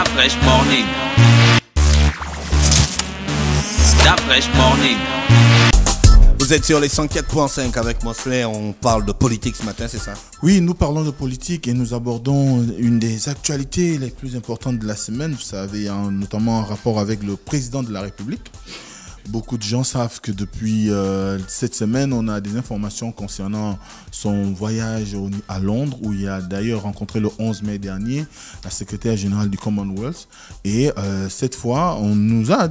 That Fresh Morning. That Fresh Morning. Vous êtes sur les 104.5 avec Mosley, on parle de politique ce matin, c'est ça? Oui, nous parlons de politique et nous abordons une des actualités les plus importantes de la semaine. Vous savez, notamment en rapport avec le président de la République. Beaucoup de gens savent que depuis cette semaine, on a des informations concernant son voyage à Londres, où il a d'ailleurs rencontré le 11 mai dernier la secrétaire générale du Commonwealth. Et cette fois, on nous a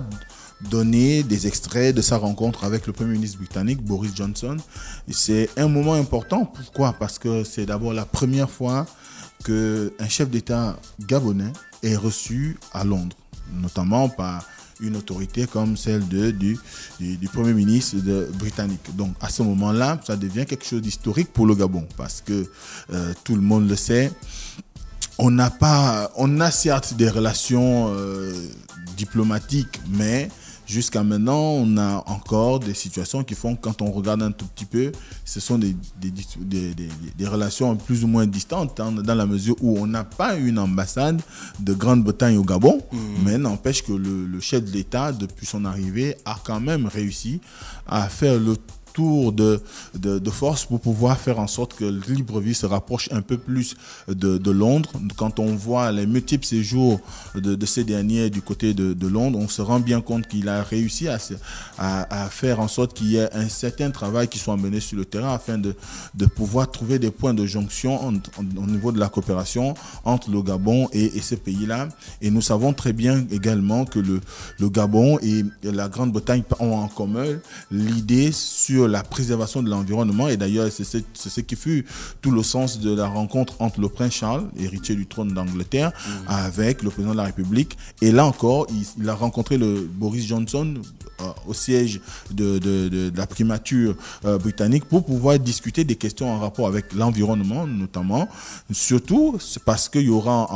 donné des extraits de sa rencontre avec le Premier ministre britannique, Boris Johnson. C'est un moment important. Pourquoi? Parce que c'est d'abord la première fois qu'un chef d'État gabonais est reçu à Londres, notamment par une autorité comme celle du Premier ministre britannique. Donc à ce moment-là, ça devient quelque chose d'historique pour le Gabon, parce que tout le monde le sait, on a certes des relations diplomatiques, mais jusqu'à maintenant, on a encore des situations qui font que quand on regarde un tout petit peu, ce sont des relations plus ou moins distantes, hein, dans la mesure où on n'a pas une ambassade de Grande-Bretagne au Gabon, mais n'empêche que le chef de l'État, depuis son arrivée, a quand même réussi à faire le tour de force pour pouvoir faire en sorte que Libreville se rapproche un peu plus de Londres. Quand on voit les multiples séjours de ces derniers du côté de Londres, on se rend bien compte qu'il a réussi à faire en sorte qu'il y ait un certain travail qui soit mené sur le terrain afin de pouvoir trouver des points de jonction au niveau de la coopération entre le Gabon et ces pays-là. Et nous savons très bien également que le Gabon et la Grande-Bretagne ont en commun l'idée sur la préservation de l'environnement, et d'ailleurs c'est ce qui fut tout le sens de la rencontre entre le prince Charles, héritier du trône d'Angleterre, avec le président de la République. Et là encore, il a rencontré le Boris Johnson au siège de la primature britannique pour pouvoir discuter des questions en rapport avec l'environnement, notamment, surtout parce qu'il y aura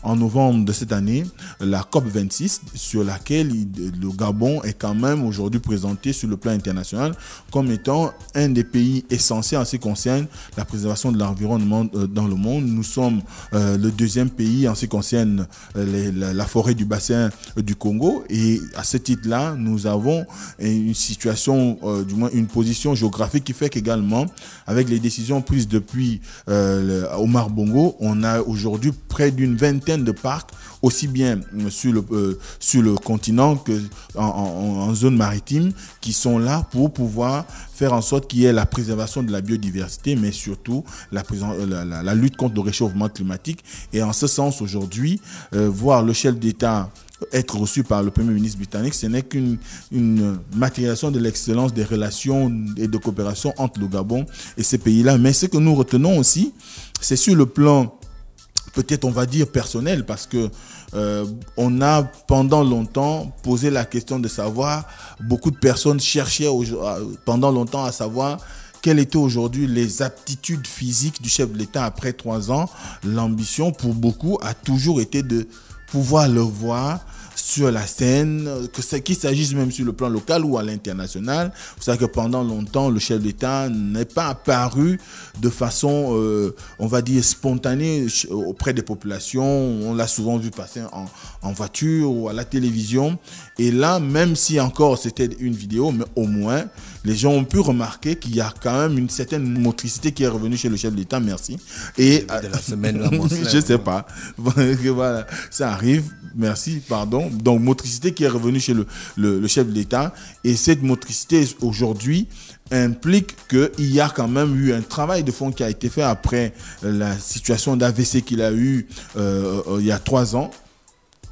en novembre de cette année la COP26, sur laquelle le Gabon est quand même aujourd'hui présenté sur le plan international comme étant un des pays essentiels en ce qui concerne la préservation de l'environnement dans le monde. Nous sommes le deuxième pays en ce qui concerne la forêt du bassin du Congo, et à ce titre-là, nous avons une situation, du moins une position géographique qui fait qu'également, avec les décisions prises depuis Omar Bongo, on a aujourd'hui près d'une vingtaine de parcs, aussi bien sur le continent que en zone maritime, qui sont là pour pouvoir faire en sorte qu'il y ait la préservation de la biodiversité, mais surtout la lutte contre le réchauffement climatique. Et en ce sens, aujourd'hui, voir le chef d'État être reçu par le Premier ministre britannique, ce n'est qu'une matérialisation de l'excellence des relations et de coopération entre le Gabon et ces pays-là. Mais ce que nous retenons aussi, c'est sur le plan, peut-être on va dire personnel, parce que on a pendant longtemps posé la question de savoir, beaucoup de personnes cherchaient pendant longtemps à savoir quelles étaient aujourd'hui les aptitudes physiques du chef de l'État après 3 ans. L'ambition pour beaucoup a toujours été de pouvoir le voir sur la scène, qu'il s'agisse même sur le plan local ou à l'international. Vous savez que pendant longtemps, le chef d'État n'est pas apparu de façon, on va dire, spontanée auprès des populations. On l'a souvent vu passer en voiture ou à la télévision. Et là, même si encore c'était une vidéo, mais au moins, les gens ont pu remarquer qu'il y a quand même une certaine motricité qui est revenue chez le chef d'État. Merci. Et de la semaine, là, je sais pas. Voilà, ça arrive. Merci, pardon. Donc, motricité qui est revenue chez le chef de l'État. Et cette motricité, aujourd'hui, implique qu'il y a quand même eu un travail de fond qui a été fait après la situation d'AVC qu'il a eu il y a 3 ans.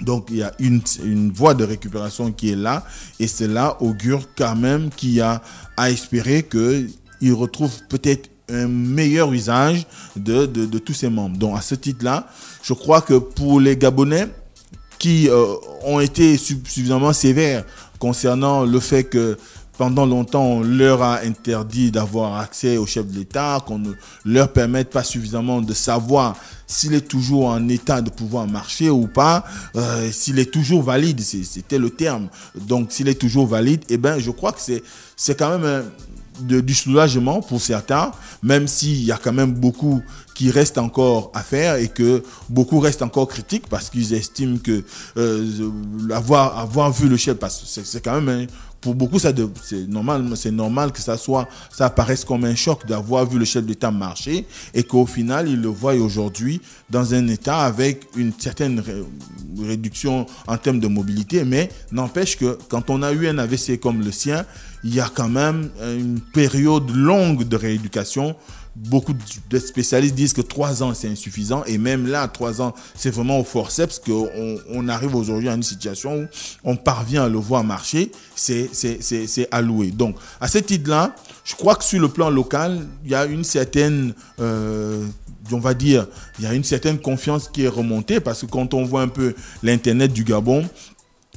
Donc, il y a une voie de récupération qui est là. Et cela augure quand même qu'il y a à espérer qu'il retrouve peut-être un meilleur usage de tous ses membres. Donc, à ce titre-là, je crois que pour les Gabonais qui ont été suffisamment sévères concernant le fait que pendant longtemps, on leur a interdit d'avoir accès au chef de l'État, qu'on ne leur permette pas suffisamment de savoir s'il est toujours en état de pouvoir marcher ou pas, s'il est toujours valide, c'était le terme. Donc, s'il est toujours valide, eh ben, je crois que c'est quand même du soulagement pour certains, même s'il y a quand même beaucoup qui restent encore à faire et que beaucoup restent encore critiques parce qu'ils estiment que avoir vu le chef, parce que c'est quand même pour beaucoup c'est normal que ça apparaisse comme un choc d'avoir vu le chef d'État marcher et qu'au final ils le voient aujourd'hui dans un état avec une certaine réduction en termes de mobilité, mais n'empêche que quand on a eu un AVC comme le sien, il y a quand même une période longue de rééducation. Beaucoup de spécialistes disent que 3 ans c'est insuffisant et même là 3 ans c'est vraiment au forceps qu'on arrive aujourd'hui à une situation où on parvient à le voir marcher, c'est alloué. Donc à ce titre-là, je crois que sur le plan local, il y a une certaine on va dire, il y a une certaine confiance qui est remontée parce que quand on voit un peu l'internet du Gabon,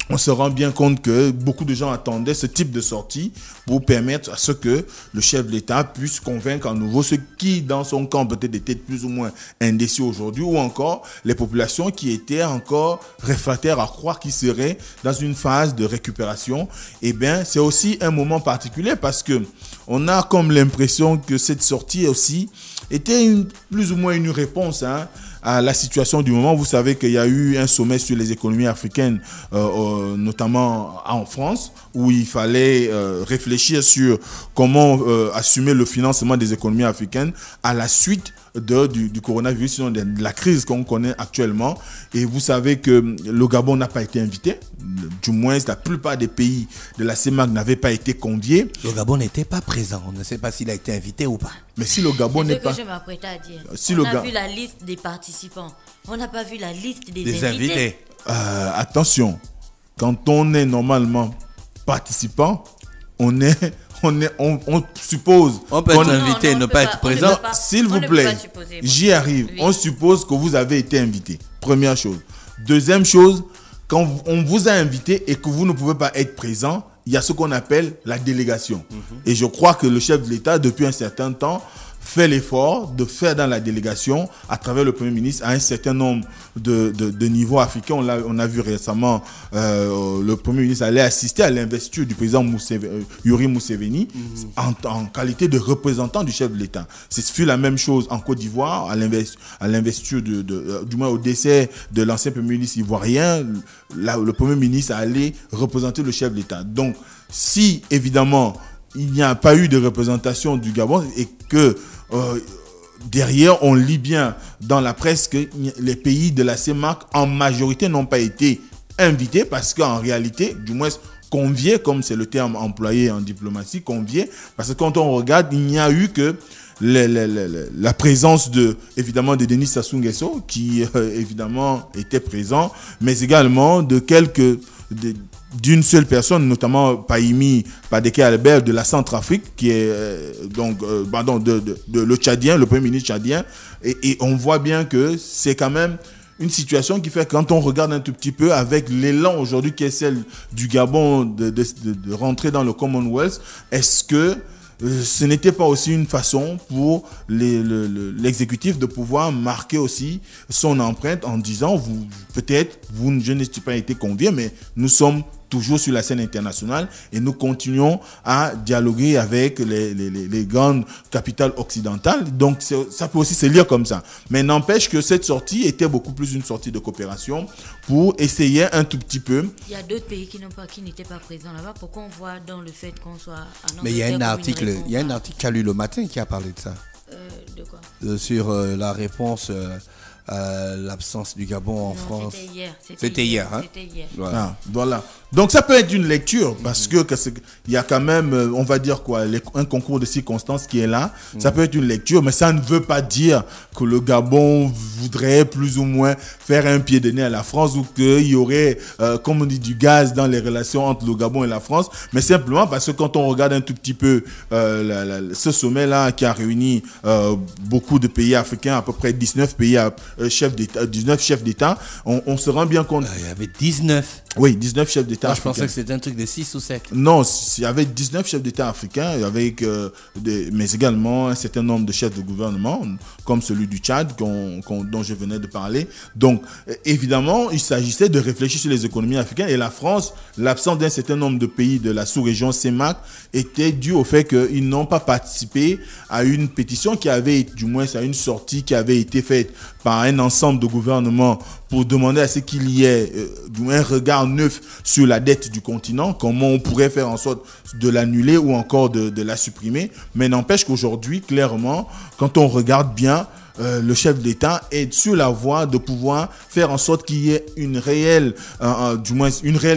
on se rend bien compte que beaucoup de gens attendaient ce type de sortie pour permettre à ce que le chef de l'État puisse convaincre à nouveau ceux qui, dans son camp, peut-être étaient plus ou moins indécis aujourd'hui, ou encore les populations qui étaient encore réfractaires à croire qu'ils seraient dans une phase de récupération. Eh bien, c'est aussi un moment particulier parce que on a comme l'impression que cette sortie aussi était plus ou moins une réponse à la situation du moment. Vous savez qu'il y a eu un sommet sur les économies africaines, notamment en France, où il fallait réfléchir sur comment assumer le financement des économies africaines à la suite du coronavirus, sinon de la crise qu'on connaît actuellement. Et vous savez que le Gabon n'a pas été invité. Du moins, la plupart des pays de la CEMAC n'avaient pas été conviés. Le Gabon n'était pas présent. On ne sait pas s'il a été invité ou pas. Mais si le Gabon n'est pas... C'est ce que je m'apprêtais à dire. Si on a vu la liste des participants. On n'a pas vu la liste des invités. Attention, quand on est normalement participant, on suppose... On peut être invité et ne pas être présent. S'il vous plaît, j'y arrive. Oui. On suppose que vous avez été invité. Première chose. Deuxième chose, quand on vous a invité et que vous ne pouvez pas être présent, il y a ce qu'on appelle la délégation. Et je crois que le chef de l'État, depuis un certain temps, fait l'effort de faire dans la délégation, à travers le Premier ministre, à un certain nombre de niveaux africains. On a vu récemment le Premier ministre aller assister à l'investiture du président Yoweri Museveni en qualité de représentant du chef de l'État. Ce fut la même chose en Côte d'Ivoire, à l'investiture, du moins au décès de l'ancien Premier ministre ivoirien. Le Premier ministre a allé représenter le chef de l'État. Donc, si évidemment il n'y a pas eu de représentation du Gabon et que derrière, on lit bien dans la presse que les pays de la CEMAC en majorité n'ont pas été invités parce qu'en réalité, du moins conviés, comme c'est le terme employé en diplomatie, conviés, parce que quand on regarde, il n'y a eu que la présence évidemment de Denis Sassou Nguesso qui évidemment était présent, mais également d'une seule personne, notamment Pahimi Badeke Albert de la Centrafrique, qui est le Tchadien, le Premier ministre tchadien, et on voit bien que c'est quand même une situation qui fait que quand on regarde un tout petit peu avec l'élan aujourd'hui qui est celle du Gabon de rentrer dans le Commonwealth, est-ce que ce n'était pas aussi une façon pour l'exécutif de pouvoir marquer aussi son empreinte en disant je n'ai pas été convié, mais nous sommes toujours sur la scène internationale et nous continuons à dialoguer avec les grandes capitales occidentales. Donc ça peut aussi se lire comme ça. Mais n'empêche que cette sortie était beaucoup plus une sortie de coopération pour essayer un tout petit peu. Il y a d'autres pays qui n'étaient pas présents là-bas. Pourquoi on voit dans le fait qu'on soit en Angleterre? Mais il y a un article qui a lu le matin qui a parlé de ça. De quoi? Sur la réponse à l'absence du Gabon en France. C'était hier. Voilà. Voilà. Donc ça peut être une lecture parce que il y a quand même, on va dire quoi, un concours de circonstances qui est là. Ça peut être une lecture, mais ça ne veut pas dire que le Gabon voudrait plus ou moins faire un pied de nez à la France ou qu'il y aurait, comme on dit, du gaz dans les relations entre le Gabon et la France. Mais simplement parce que quand on regarde un tout petit peu ce sommet-là qui a réuni beaucoup de pays africains, à peu près 19 pays chefs d'État, on se rend bien compte. Il y avait 19. Oui, 19 chefs d'État Moi, je africains. pensais que c'était un truc de 6 ou 7. Non, il y avait 19 chefs d'État africains, avec, mais également un certain nombre de chefs de gouvernement, comme celui du Tchad dont je venais de parler. Donc, évidemment, il s'agissait de réfléchir sur les économies africaines. Et la France, l'absence d'un certain nombre de pays de la sous-région CEMAC était due au fait qu'ils n'ont pas participé à une pétition qui avait, du moins à une sortie qui avait été faite par un ensemble de gouvernements pour demander à ce qu'il y ait un regard neuf sur la dette du continent, comment on pourrait faire en sorte de l'annuler ou encore de la supprimer. Mais n'empêche qu'aujourd'hui, clairement, quand on regarde bien, le chef d'État est sur la voie de pouvoir faire en sorte qu'il y ait une réelle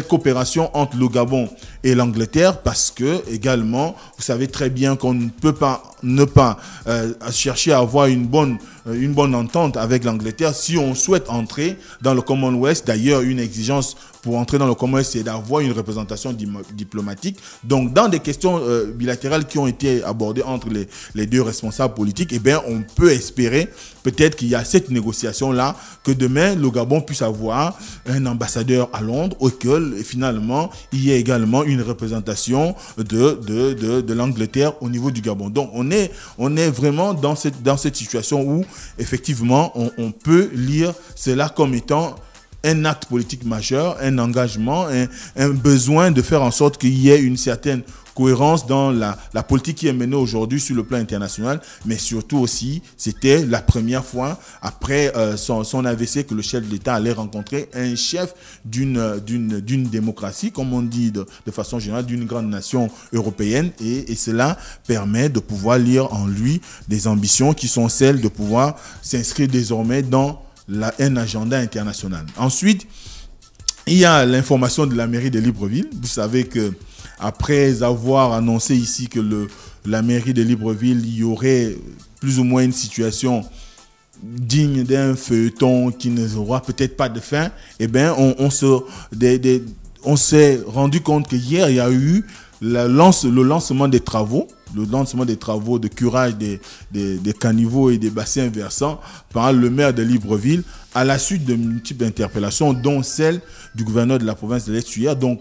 coopération entre le Gabon et l'Angleterre, parce que également, vous savez très bien qu'on ne peut pas ne pas chercher à avoir une bonne entente avec l'Angleterre si on souhaite entrer dans le Commonwealth. D'ailleurs, une exigence pour entrer dans le Commonwealth, c'est d'avoir une représentation diplomatique. Donc, dans des questions bilatérales qui ont été abordées entre les deux responsables politiques, eh bien, on peut espérer peut-être qu'il y a cette négociation-là, que demain, le Gabon puisse avoir un ambassadeur à Londres, auquel, finalement, il y ait également une représentation de l'Angleterre au niveau du Gabon. Donc, on est vraiment dans cette situation où, effectivement, on peut lire cela comme étant un acte politique majeur, un engagement, un besoin de faire en sorte qu'il y ait une certaine cohérence dans la politique qui est menée aujourd'hui sur le plan international, mais surtout aussi, c'était la première fois après son AVC que le chef d'État allait rencontrer un chef d'une démocratie, comme on dit de façon générale, d'une grande nation européenne, et cela permet de pouvoir lire en lui des ambitions qui sont celles de pouvoir s'inscrire désormais dans un agenda international. Ensuite, il y a l'information de la mairie de Libreville. Vous savez que après avoir annoncé ici que la mairie de Libreville, il y aurait plus ou moins une situation digne d'un feuilleton qui n'aura peut-être pas de fin, eh bien, on s'est rendu compte que hier, il y a eu le lancement des travaux de curage des caniveaux et des bassins versants par le maire de Libreville, à la suite de multiples interpellations, dont celle du gouverneur de la province de l'Est-Tuère. Donc,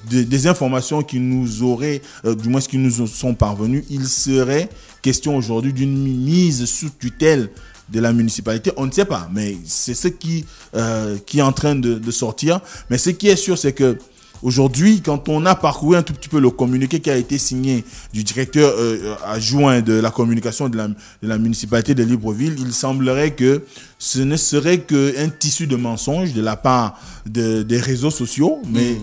des informations qui nous auraient, du moins qui nous sont parvenues, il serait question aujourd'hui d'une mise sous tutelle de la municipalité. On ne sait pas, mais c'est ce qui est en train de sortir. Mais ce qui est sûr, c'est que aujourd'hui, quand on a parcouru un tout petit peu le communiqué qui a été signé du directeur adjoint de la communication de la municipalité de Libreville, il semblerait que ce ne serait qu'un tissu de mensonges de la part des réseaux sociaux, mais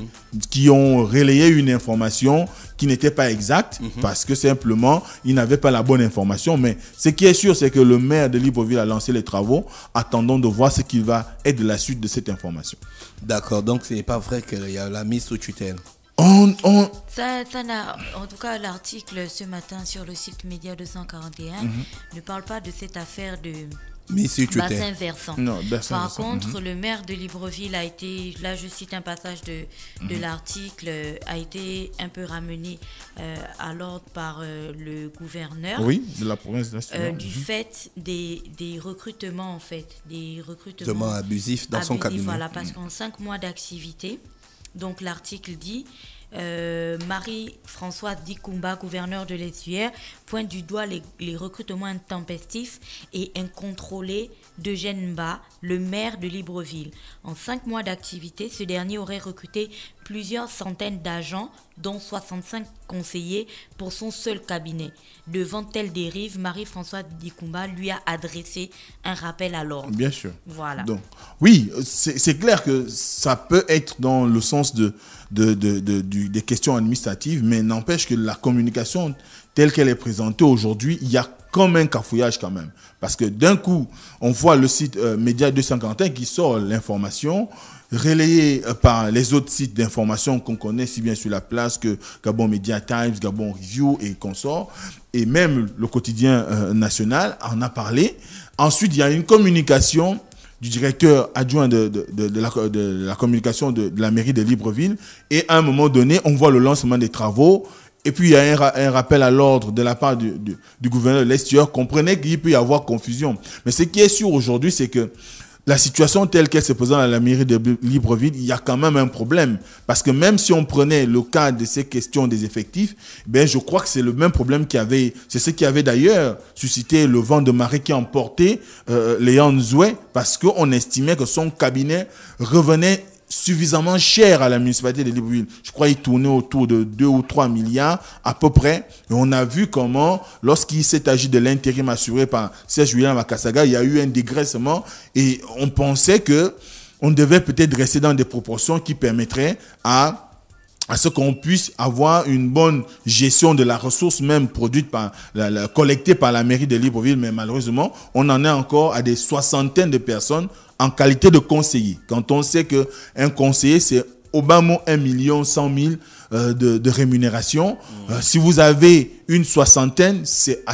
qui ont relayé une information qui n'était pas exacte, parce que simplement, ils n'avaient pas la bonne information. Mais ce qui est sûr, c'est que le maire de Libreville a lancé les travaux. Attendons de voir ce qui va être de la suite de cette information. D'accord, donc ce n'est pas vrai qu'il y a la mise sous tutelle. Ça n'a, en tout cas, l'article ce matin sur le site Média 241 ne parle pas de cette affaire de bassin versant. Par contre, le maire de Libreville a été, là je cite un passage de l'article, a été un peu ramené à l'ordre par le gouverneur. Oui, de la province de du fait des recrutements, en fait. Des recrutements abusifs dans son cabinet. Voilà, parce qu'en 5 mois d'activité, donc l'article dit... Marie-Françoise Dikumba, gouverneure de l'Est-Tuère, pointe du doigt les recrutements intempestifs et incontrôlés d'Eugène Mba, le maire de Libreville. En 5 mois d'activité, ce dernier aurait recruté plusieurs centaines d'agents, dont 65 conseillers pour son seul cabinet. Devant telle dérive, Marie-Françoise Dikumba lui a adressé un rappel à l'ordre. Bien sûr. Voilà. Donc, oui, c'est clair que ça peut être dans le sens des questions administratives, mais n'empêche que la communication telle qu'elle est présentée aujourd'hui, il y a comme un cafouillage quand même. Parce que d'un coup, on voit le site Média 241 qui sort l'information, relayée par les autres sites d'information qu'on connaît si bien sur la place que Gabon Media Times, Gabon Review et consorts, et même le quotidien national en a parlé. Ensuite, il y a une communication du directeur adjoint de la communication de la mairie de Libreville, et à un moment donné, on voit le lancement des travaux, et puis il y a un rappel à l'ordre de la part du gouverneur de l'extérieur, comprenez qu'il peut y avoir confusion. Mais ce qui est sûr aujourd'hui, c'est que la situation telle qu'elle se présente à la mairie de Libreville, il y a quand même un problème. Parce que même si on prenait le cas de ces questions des effectifs, ben je crois que c'est le même problème c'est ce qui avait d'ailleurs suscité le vent de marée qui a emporté Léon Nzoué, parce qu'on estimait que son cabinet revenait suffisamment cher à la municipalité de Libreville. Je crois qu'il tournait autour de 2 ou 3 milliards à peu près. Et on a vu comment, lorsqu'il s'est agi de l'intérim assuré par Serge William Makasaga, il y a eu un dégraissement et on pensait que on devait peut-être rester dans des proportions qui permettraient à ce qu'on puisse avoir une bonne gestion de la ressource même produite collectée par la mairie de Libreville. Mais malheureusement, on en est encore à des soixantaines de personnes en qualité de conseiller. Quand on sait qu'un conseiller, c'est au bas mot 1 100 000 de rémunération. Si vous avez une soixantaine, c'est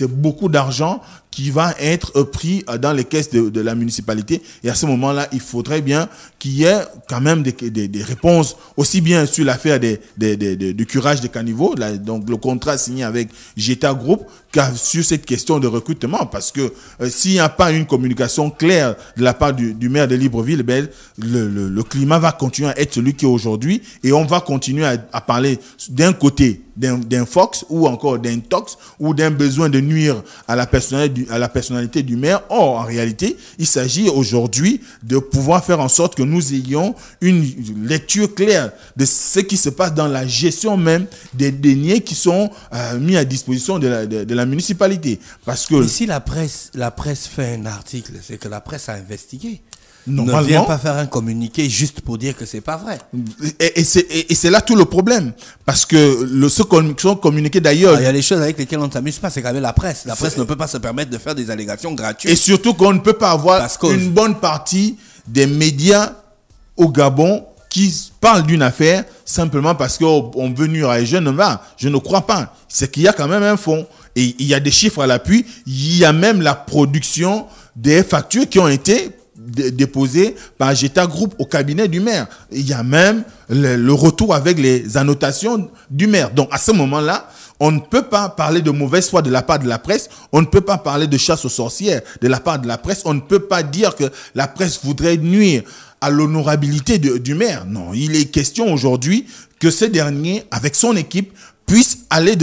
beaucoup d'argent qui va être pris dans les caisses de la municipalité. Et à ce moment-là, il faudrait bien qu'il y ait quand même des réponses, aussi bien sur l'affaire du curage des caniveaux, donc le contrat signé avec Jeta Group, qu'à sur cette question de recrutement. Parce que s'il n'y a pas une communication claire de la part du maire de Libreville, ben, le climat va continuer à être celui qui est aujourd'hui. Et on va continuer à parler d'un côté d'un Fox ou encore d'un Tox ou d'un besoin de nuire à la personnalité du maire. Or, en réalité, il s'agit aujourd'hui de pouvoir faire en sorte que nous ayons une lecture claire de ce qui se passe dans la gestion même des deniers qui sont mis à disposition de la municipalité. Parce que mais si la presse fait un article, c'est que la presse a investigué. Normalement, ne vient pas faire un communiqué juste pour dire que c'est pas vrai. Et c'est là tout le problème. Parce que ce communiqué d'ailleurs... Il y a des choses avec lesquelles on ne s'amuse pas, c'est quand même la presse. La presse ne peut pas se permettre de faire des allégations gratuites. Et surtout qu'on ne peut pas avoir une bonne partie des médias au Gabon qui parlent d'une affaire simplement parce qu'on veut nuire à les jeunes. Je ne crois pas. C'est qu'il y a quand même un fond. Et il y a des chiffres à l'appui. Il y a même la production des factures qui ont été déposé par Jeta Group au cabinet du maire. Il y a même le retour avec les annotations du maire. Donc à ce moment-là, on ne peut pas parler de mauvaise foi de la part de la presse, on ne peut pas parler de chasse aux sorcières de la part de la presse, on ne peut pas dire que la presse voudrait nuire à l'honorabilité du maire. Non, il est question aujourd'hui que ce dernier, avec son équipe, puisse aller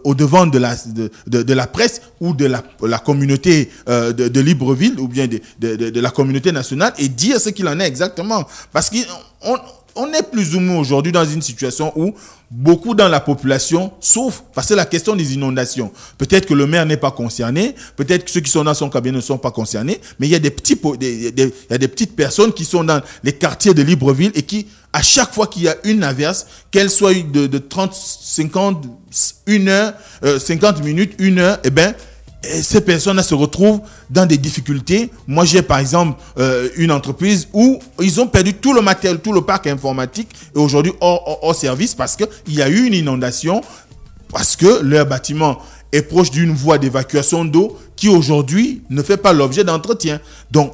au-devant de la presse ou de la communauté de Libreville ou bien de la communauté nationale et dire ce qu'il en est exactement. Parce qu'on est plus ou moins aujourd'hui dans une situation où beaucoup dans la population souffrent parce que la question des inondations. Peut-être que le maire n'est pas concerné, peut-être que ceux qui sont dans son cabinet ne sont pas concernés, mais il y a des petites personnes qui sont dans les quartiers de Libreville et qui, à chaque fois qu'il y a une averse, qu'elle soit de 30, 50, 1 heure, 50 minutes, 1 heure, eh bien, ces personnes se retrouvent dans des difficultés. Moi, j'ai par exemple une entreprise où ils ont perdu tout le matériel, tout le parc informatique et aujourd'hui hors service parce qu'il y a eu une inondation, parce que leur bâtiment est proche d'une voie d'évacuation d'eau qui aujourd'hui ne fait pas l'objet d'entretien. Donc,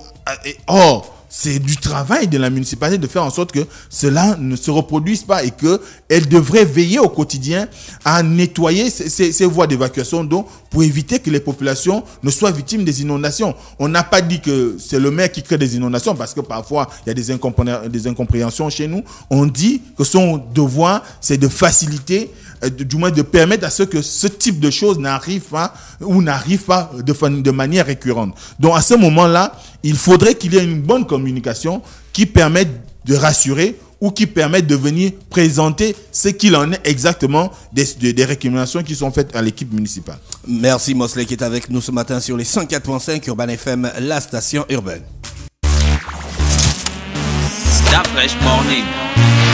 c'est du travail de la municipalité de faire en sorte que cela ne se reproduise pas et qu'elle devrait veiller au quotidien à nettoyer ces voies d'évacuation d'eau pour éviter que les populations ne soient victimes des inondations. On n'a pas dit que c'est le maire qui crée des inondations parce que parfois il y a des incompréhensions chez nous. On dit que son devoir, c'est de faciliter, du moins de permettre à ce que ce type de choses n'arrive pas ou n'arrive pas de manière récurrente. Donc à ce moment-là, il faudrait qu'il y ait une bonne communication qui permette de rassurer ou qui permette de venir présenter ce qu'il en est exactement des récriminations qui sont faites à l'équipe municipale. Merci Mosley qui est avec nous ce matin sur les 104.5 Urban FM, la station urbaine. Stop Fresh Morning.